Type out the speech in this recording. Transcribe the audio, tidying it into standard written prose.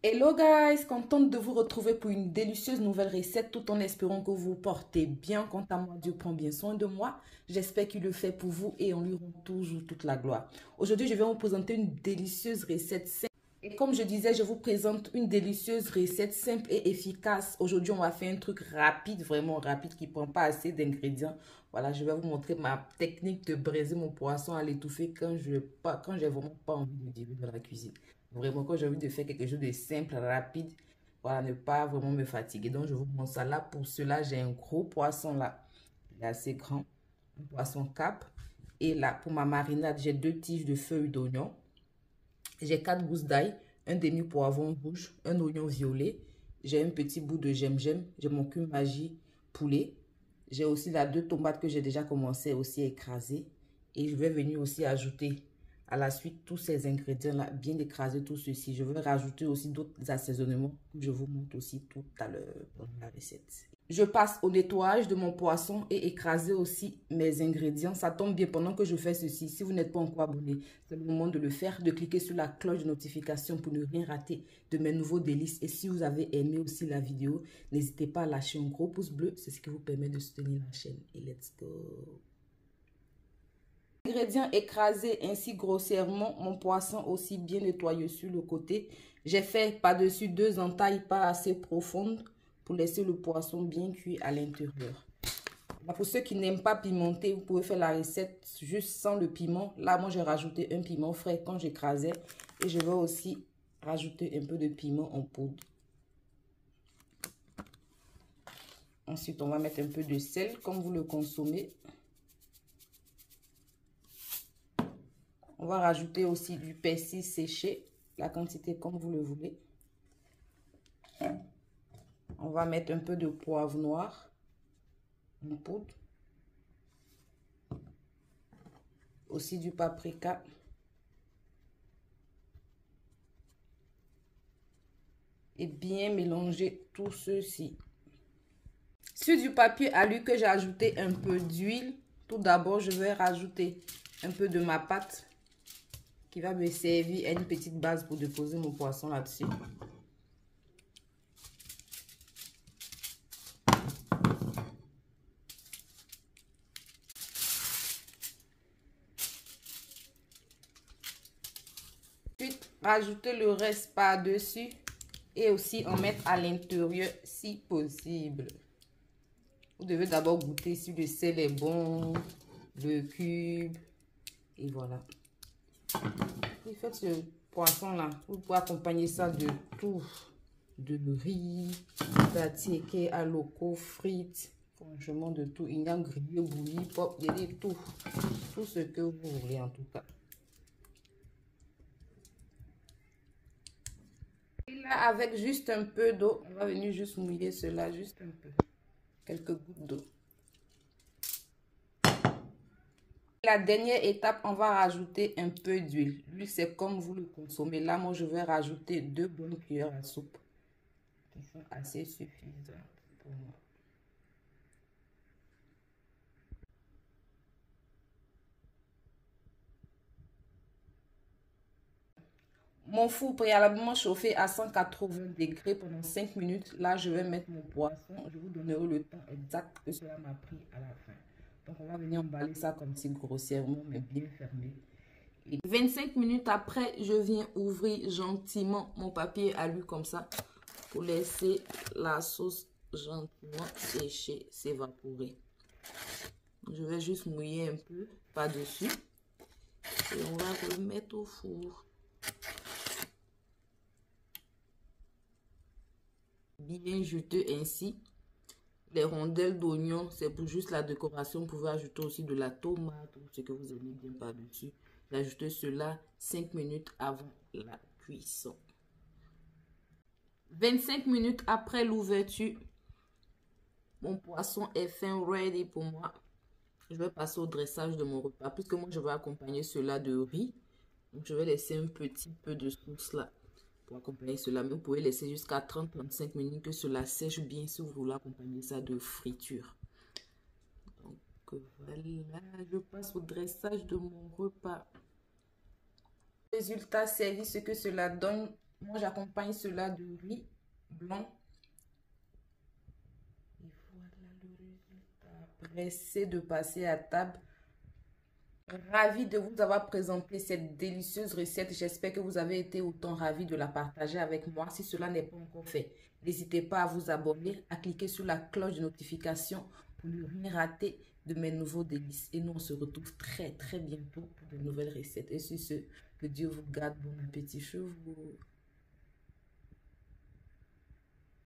Hello guys, contente de vous retrouver pour une délicieuse nouvelle recette tout en espérant que vous portez bien. Quant à moi, Dieu prend bien soin de moi. J'espère qu'il le fait pour vous et on lui rend toujours toute la gloire. Aujourd'hui, je vais vous présenter une délicieuse recette simple. Et comme je disais, je vous présente une délicieuse recette simple et efficace. Aujourd'hui, on va faire un truc rapide, vraiment rapide, qui ne prend pas assez d'ingrédients. Voilà, je vais vous montrer ma technique de braiser mon poisson à l'étouffer quand j'ai vraiment pas envie de me diriger dans la cuisine. Vraiment, quand j'ai envie de faire quelque chose de simple, rapide, voilà, ne pas vraiment me fatiguer. Donc, je vous montre ça là. Pour cela, j'ai un gros poisson là. Il est assez grand. Un poisson cap. Et là, pour ma marinade, j'ai 2 tiges de feuilles d'oignon. J'ai 4 gousses d'ail, un demi-poivron rouge, un oignon violet. J'ai un petit bout de gingembre. J'ai mon cumin Maggi poulet. J'ai aussi là 2 tomates que j'ai déjà commencé aussi à écraser. Et je vais venir aussi ajouter à la suite tous ces ingrédients-là, bien écraser tout ceci. Je vais rajouter aussi d'autres assaisonnements que je vous montre aussi tout à l'heure dans la recette. Je passe au nettoyage de mon poisson et écraser aussi mes ingrédients. Ça tombe bien pendant que je fais ceci. Si vous n'êtes pas encore abonné, c'est le moment de le faire, de cliquer sur la cloche de notification pour ne rien rater de mes nouveaux délices. Et si vous avez aimé aussi la vidéo, n'hésitez pas à lâcher un gros pouce bleu. C'est ce qui vous permet de soutenir la chaîne. Et let's go! Ingrédients écrasés ainsi grossièrement, mon poisson aussi bien nettoyé sur le côté. J'ai fait par-dessus 2 entailles pas assez profondes pour laisser le poisson bien cuit à l'intérieur. Pour ceux qui n'aiment pas pimenter, vous pouvez faire la recette juste sans le piment. Là, moi, j'ai rajouté un piment frais quand j'écrasais. Et je vais aussi rajouter un peu de piment en poudre. Ensuite, on va mettre un peu de sel comme vous le consommez. On va rajouter aussi du persil séché, la quantité comme vous le voulez. On va mettre un peu de poivre noir en poudre. Aussi du paprika. Et bien mélanger tout ceci. Sur du papier alu que j'ai ajouté un peu d'huile. Tout d'abord, je vais rajouter un peu de ma pâte qui va me servir à une petite base pour déposer mon poisson là-dessus. Ensuite, rajouter le reste par-dessus et aussi en mettre à l'intérieur si possible. Vous devez d'abord goûter si le sel est bon, le cube, et voilà. Vous faites ce poisson-là, vous pouvez accompagner ça de tout, de riz, d'attiéké, à loco, frites, franchement de tout. Il y a grillé, bouilli, pop, il y a tout, tout ce que vous voulez en tout cas. Et là, avec juste un peu d'eau, on va venir juste mouiller cela, juste un peu, quelques gouttes d'eau. La dernière étape, on va rajouter un peu d'huile. L'huile, c'est comme vous le consommez. Là, moi, je vais rajouter 2 bonnes cuillères à soupe qui sont assez suffisantes pour moi. Mon four préalablement chauffé à 180 degrés pendant 5 minutes. Là, je vais mettre mon poisson. Je vous donnerai le temps exact que cela m'a pris à la fin. Donc, on va venir emballer ça comme si grossièrement, mais bien fermé. Et 25 minutes après, je viens ouvrir gentiment mon papier alu comme ça pour laisser la sauce gentiment sécher, s'évaporer. Je vais juste mouiller un peu par-dessus et on va remettre au four. Bien juteux ainsi. Les rondelles d'oignon, c'est pour juste la décoration. Vous pouvez ajouter aussi de la tomate ou ce que vous aimez bien par-dessus. Ajoutez cela 5 minutes avant la cuisson. 25 minutes après l'ouverture, mon poisson est fin ready pour moi. Je vais passer au dressage de mon repas. Puisque moi, je vais accompagner cela de riz. Donc, je vais laisser un petit peu de sauce là pour accompagner cela. Mais vous pouvez laisser jusqu'à 30-35 minutes que cela sèche bien si vous voulez accompagner ça de friture. Donc, voilà, je passe au dressage de mon repas. Résultat servi, ce que cela donne. Moi, j'accompagne cela de riz blanc. Et voilà le résultat. Pressé de passer à table. Ravi de vous avoir présenté cette délicieuse recette. J'espère que vous avez été autant ravis de la partager avec moi. Si cela n'est pas encore fait, n'hésitez pas à vous abonner, à cliquer sur la cloche de notification pour ne rien rater de mes nouveaux délices. Et nous, on se retrouve très, très bientôt pour de nouvelles recettes. Et sur ce, que Dieu vous garde. Bon appétit chez vous.